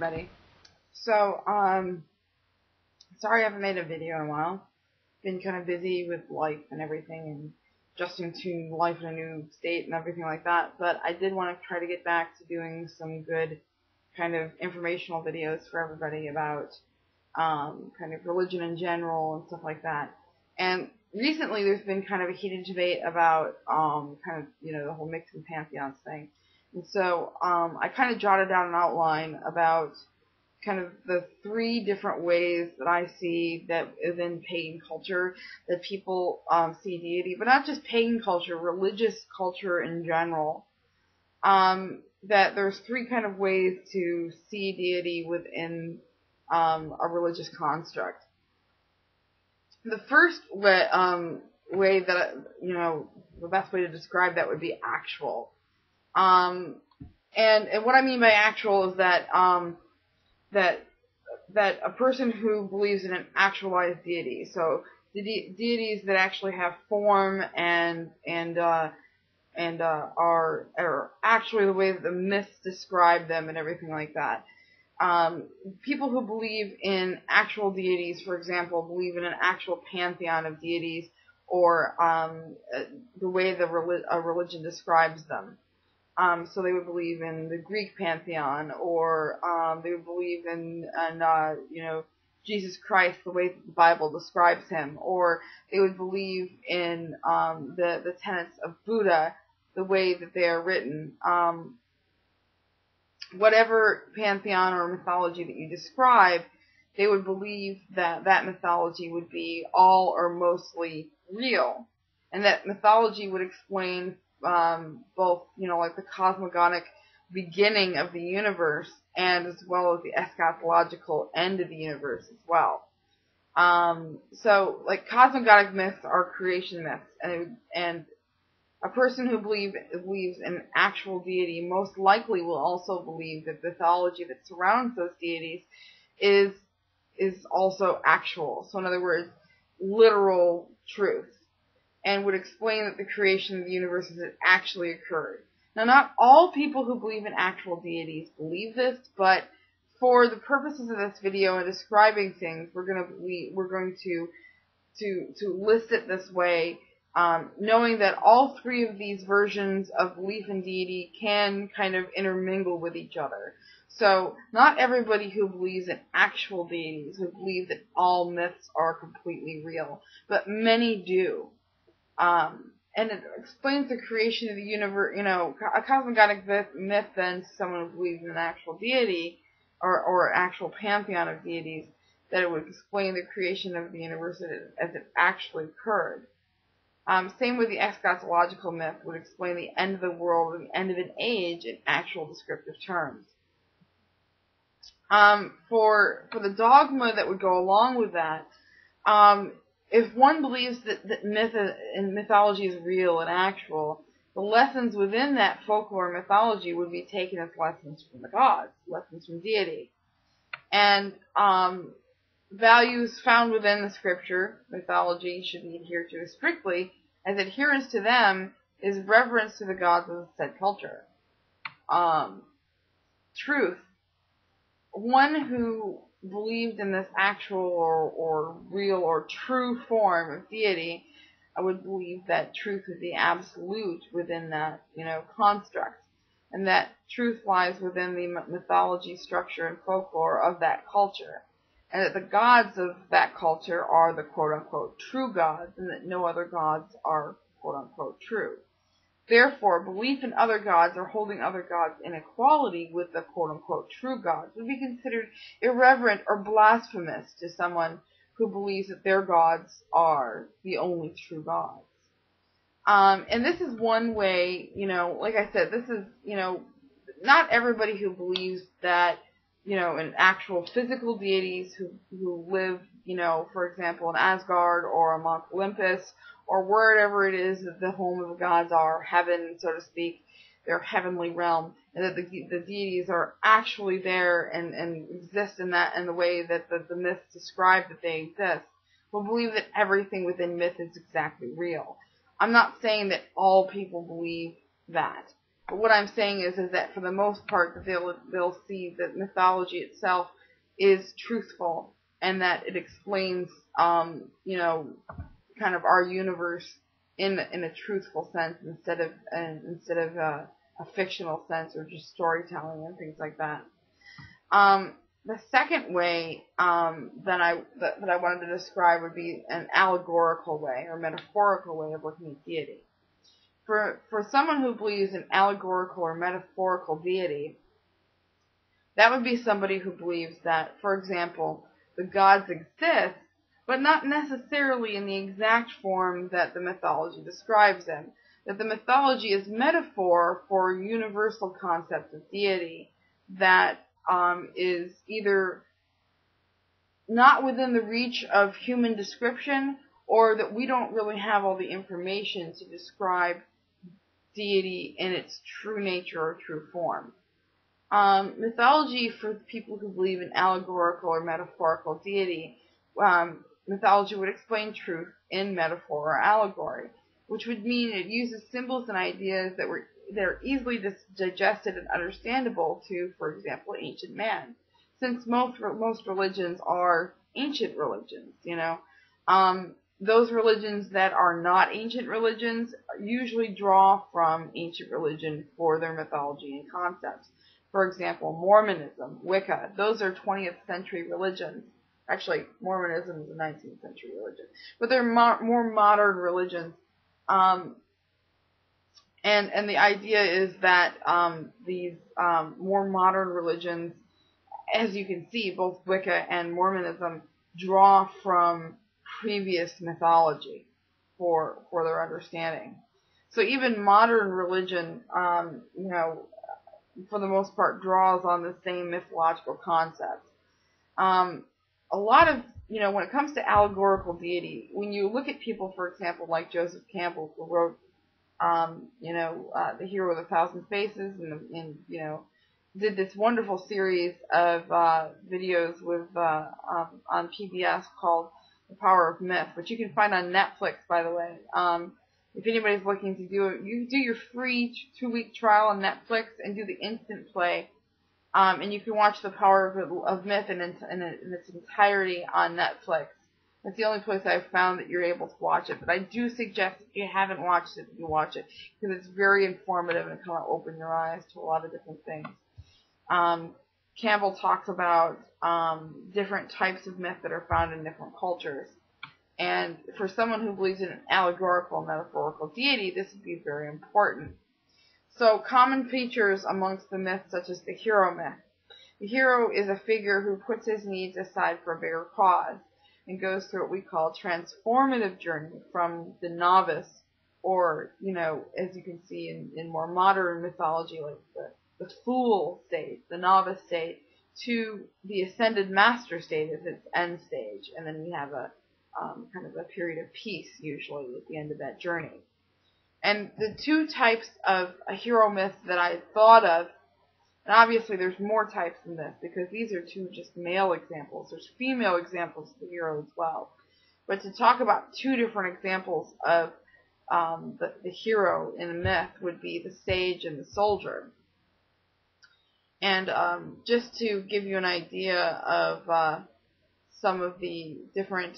everybody. So, sorry I haven't made a video in a while. Been kind of busy with life and everything and adjusting to life in a new state and everything like that. But I did want to try to get back to doing some good kind of informational videos for everybody about kind of religion in general and stuff like that. And recently there's been kind of a heated debate about kind of, the whole mixed and pantheons thing. And so I kind of jotted down an outline about kind of the three different ways that I see that within pagan culture that people see deity, but not just pagan culture, religious culture in general. That there's three kind of ways to see deity within a religious construct. The first way that, the best way to describe that would be actual. And what I mean by actual is that that a person who believes in an actualized deity, so the deities that actually have form and are actually the way that the myths describe them and everything like that. People who believe in actual deities, for example, believe in an actual pantheon of deities, or the way a religion describes them. So they would believe in the Greek pantheon, or they would believe in Jesus Christ, the way that the Bible describes him, or they would believe in the tenets of Buddha, the way that they are written. Whatever pantheon or mythology that you describe, they would believe that that mythology would be all or mostly real, and that mythology would explain both, like the cosmogonic beginning of the universe, and as well as the eschatological end of the universe as well. So, like, cosmogonic myths are creation myths, and a person who believes in an actual deity most likely will also believe that the mythology that surrounds those deities is also actual. So, in other words, literal truth, and would explain that the creation of the universe has actually occurred. Now, not all people who believe in actual deities believe this, but for the purposes of this video and describing things, we're going to list it this way, knowing that all three of these versions of belief in deity can kind of intermingle with each other. So, not everybody who believes in actual deities would believe that all myths are completely real, but many do. And it explains the creation of the universe. A cosmogonic myth then, someone who believes in an actual deity or actual pantheon of deities, that it would explain the creation of the universe as it actually occurred. Same with the eschatological myth, would explain the end of the world and the end of an age in actual descriptive terms. For the dogma that would go along with that, if one believes that myth and mythology is real and actual, the lessons within that folklore and mythology would be taken as lessons from the gods, lessons from deity. And values found within the scripture, mythology, should be adhered to strictly, as adherence to them is reverence to the gods of the said culture. Truth. One who believed in this actual or real or true form of deity, I would believe that truth is the absolute within that, construct, and that truth lies within the mythology structure and folklore of that culture, and that the gods of that culture are the quote-unquote true gods, and that no other gods are quote-unquote true. Therefore, belief in other gods or holding other gods in equality with the quote-unquote true gods would be considered irreverent or blasphemous to someone who believes that their gods are the only true gods. And this is one way, like I said, this is, not everybody who believes that, in actual physical deities who live, for example, in Asgard or on Mount Olympus, or wherever it is that the home of the gods are, heaven, so to speak, their heavenly realm, and that the deities are actually there and exist in the way that the myths describe that they exist, will believe that everything within myth is exactly real. I'm not saying that all people believe that. But what I'm saying is that for the most part, that they'll see that mythology itself is truthful and that it explains, kind of our universe in a truthful sense instead of a fictional sense or just storytelling and things like that. The second way that I wanted to describe would be an allegorical way or metaphorical way of looking at deity. For someone who believes in allegorical or metaphorical deity, that would be somebody who believes that, for example, the gods exist, but not necessarily in the exact form that the mythology describes them. That the mythology is metaphor for a universal concept of deity that is either not within the reach of human description, or that we don't really have all the information to describe deity in its true nature or true form. Mythology, for people who believe in allegorical or metaphorical deity, mythology would explain truth in metaphor or allegory, which would mean it uses symbols and ideas that are easily digested and understandable to, for example, ancient man. Since most religions are ancient religions, those religions that are not ancient religions usually draw from ancient religion for their mythology and concepts. For example, Mormonism, Wicca, those are 20th century religions. Actually, Mormonism is a 19th century religion. But they're more modern religions. And the idea is that these more modern religions, as you can see, both Wicca and Mormonism draw from previous mythology for their understanding. So even modern religion, for the most part, draws on the same mythological concepts. A lot of, when it comes to allegorical deity, when you look at people, for example, like Joseph Campbell, who wrote, The Hero with a Thousand Faces, and did this wonderful series of videos with on PBS called The Power of Myth, which you can find on Netflix, by the way. If anybody's looking to do it, you can do your free 2-week trial on Netflix and do the instant play. And you can watch The Power of Myth in its entirety on Netflix. That's the only place I've found that you're able to watch it. But I do suggest if you haven't watched it, you watch it, because it's very informative and it kind of open your eyes to a lot of different things. Campbell talks about different types of myth that are found in different cultures. And for someone who believes in an allegorical, metaphorical deity, this would be very important. So common features amongst the myths, such as the hero myth. The hero is a figure who puts his needs aside for a bigger cause and goes through what we call a transformative journey from the novice, or, as you can see in more modern mythology, like the fool state, the novice state, to the ascended master state as its end stage. And then we have a kind of a period of peace, usually, at the end of that journey. And the two types of a hero myth that I thought of, and obviously there's more types than this, because these are two just male examples. There's female examples of the hero as well. But to talk about two different examples of the hero in a myth would be the sage and the soldier. And just to give you an idea of some of the different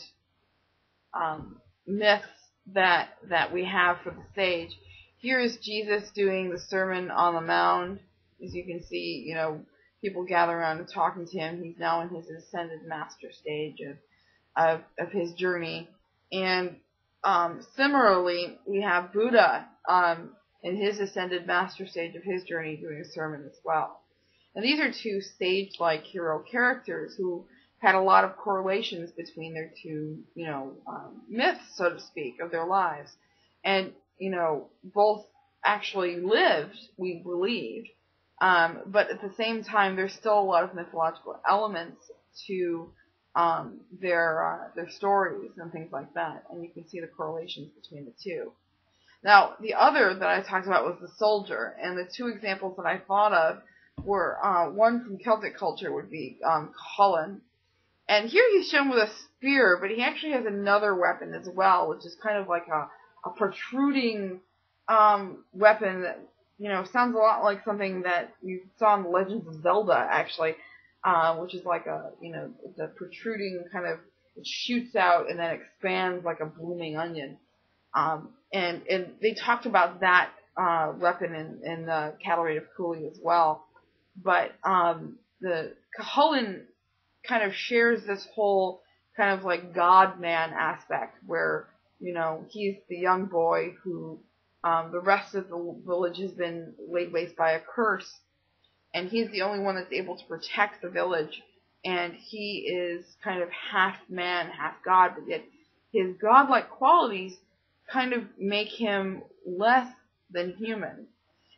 myths that we have for the sage. Here is Jesus doing the Sermon on the Mount. As you can see, people gather around and talking to him. He's now in his ascended master stage of his journey. And similarly, we have Buddha in his ascended master stage of his journey doing a sermon as well. And these are two sage-like hero characters who had a lot of correlations between their two, myths, so to speak, of their lives. And, both actually lived, we believe, but at the same time, there's still a lot of mythological elements to their stories and things like that. And you can see the correlations between the two. Now, the other that I talked about was the soldier. And the two examples that I thought of were, one from Celtic culture would be Colin. And here he's shown with a spear, but he actually has another weapon as well, which is kind of like a protruding weapon that sounds a lot like something that you saw in the Legends of Zelda, actually, which is like it's a protruding kind of, it shoots out and then expands like a blooming onion. And they talked about that weapon in the Cattle of Cooley as well. But the Cuchulainn kind of shares this whole kind of like God-man aspect where, he's the young boy who the rest of the village has been laid waste by a curse, and he's the only one that's able to protect the village, and he is kind of half man, half God, but yet his godlike qualities kind of make him less than human.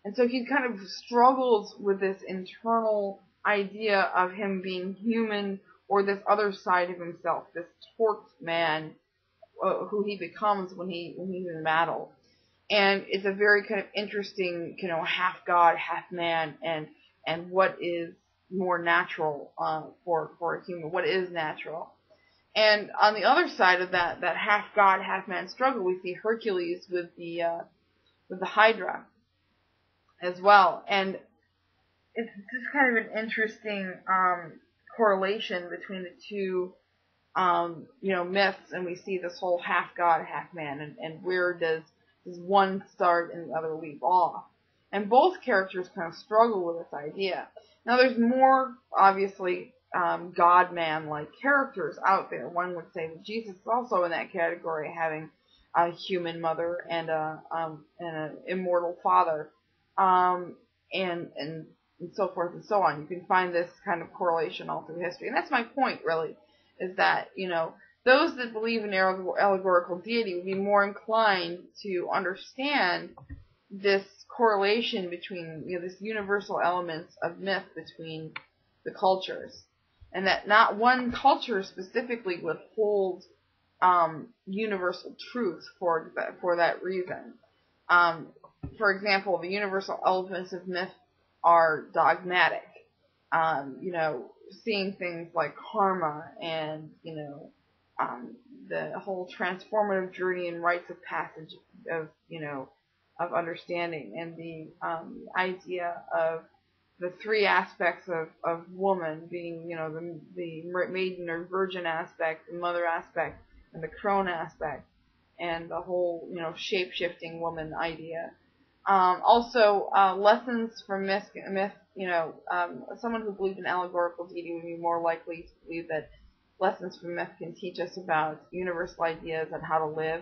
And so he kind of struggles with this internal idea of him being human or this other side of himself, this torqued man who he becomes when he's in battle. And it's a very kind of interesting, half God, half man, and what is more natural for a human, what is natural. And on the other side of that half God, half man struggle, we see Hercules with the Hydra as well. And it's just kind of an interesting correlation between the two myths, and we see this whole half God, half man, and where does one start and the other leave off. And both characters kind of struggle with this idea. Now there's more, obviously, God-man-like characters out there. One would say that Jesus is also in that category, having a human mother and an immortal father, and so forth and so on. You can find this kind of correlation all through history. And that's my point, really, is that, those that believe in allegorical deity would be more inclined to understand this correlation between, this universal elements of myth between the cultures. And that not one culture specifically would hold universal truth for that reason. For example, the universal elements of myth are dogmatic. Seeing things like karma and, the whole transformative journey and rites of passage of understanding, and the idea of the three aspects of woman being, the maiden or virgin aspect, the mother aspect, and the crone aspect, and the whole, shape-shifting woman idea. Also, lessons from myth, someone who believed in allegorical deity would be more likely to believe that lessons from myth can teach us about universal ideas on how to live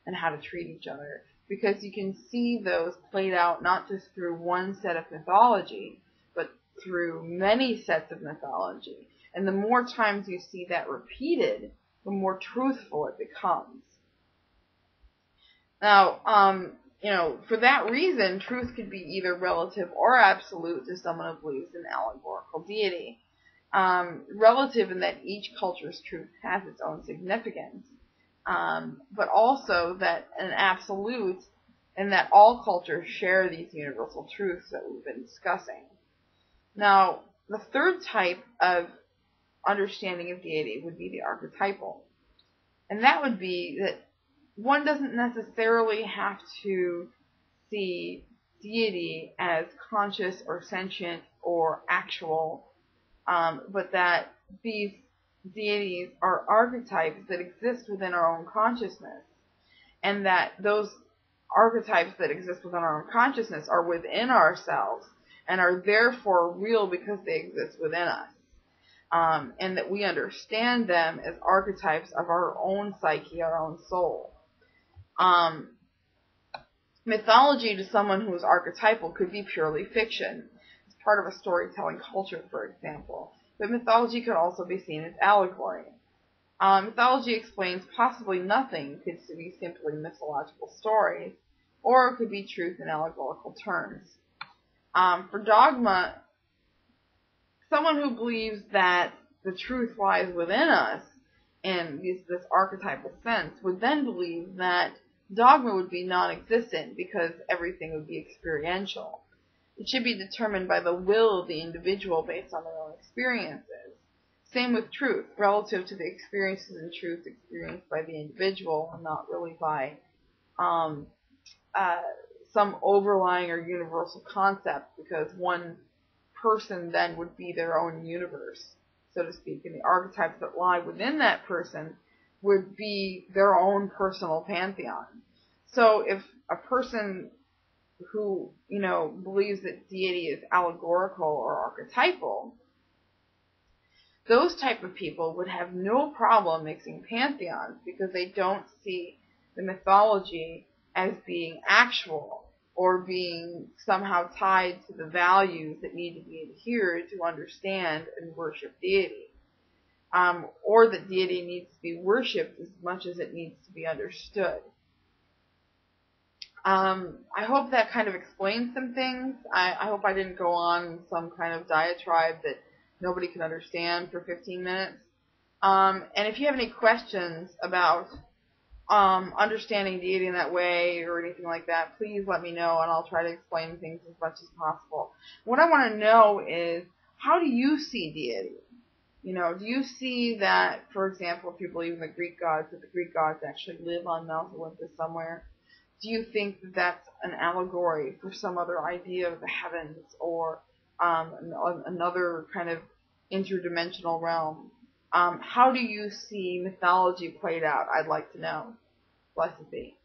and how to treat each other. Because you can see those played out not just through one set of mythology, but through many sets of mythology. And the more times you see that repeated, the more truthful it becomes. Now, for that reason, truth could be either relative or absolute to someone who believes in allegorical deity. Relative in that each culture's truth has its own significance, but also that an absolute in that all cultures share these universal truths that we've been discussing. Now, the third type of understanding of deity would be the archetypal. And that would be that one doesn't necessarily have to see deity as conscious or sentient or actual, but that these deities are archetypes that exist within our own consciousness, and that those archetypes that exist within our own consciousness are within ourselves and are therefore real because they exist within us, and that we understand them as archetypes of our own psyche, our own soul. Mythology to someone who is archetypal could be purely fiction. It's part of a storytelling culture, for example. But mythology could also be seen as allegory. Mythology explains possibly nothing, could be simply mythological stories, or it could be truth in allegorical terms. For dogma, someone who believes that the truth lies within us in this archetypal sense would then believe that dogma would be non-existent because everything would be experiential. It should be determined by the will of the individual based on their own experiences. Same with truth, relative to the experiences and truth experienced by the individual and not really by some overlying or universal concept, because one person then would be their own universe, so to speak, and the archetypes that lie within that person would be their own personal pantheon. So if a person who, believes that deity is allegorical or archetypal, those type of people would have no problem mixing pantheons, because they don't see the mythology as being actual or being somehow tied to the values that need to be adhered to understand and worship deity. Or that deity needs to be worshipped as much as it needs to be understood. I hope that kind of explains some things. I hope I didn't go on some kind of diatribe that nobody can understand for 15 minutes. And if you have any questions about understanding deity in that way or anything like that, please let me know, and I'll try to explain things as much as possible. What I want to know is, how do you see deity? Do you see that, for example, if you believe in the Greek gods, that the Greek gods actually live on Mount Olympus somewhere? Do you think that that's an allegory for some other idea of the heavens or another kind of interdimensional realm? How do you see mythology played out? I'd like to know. Blessed be.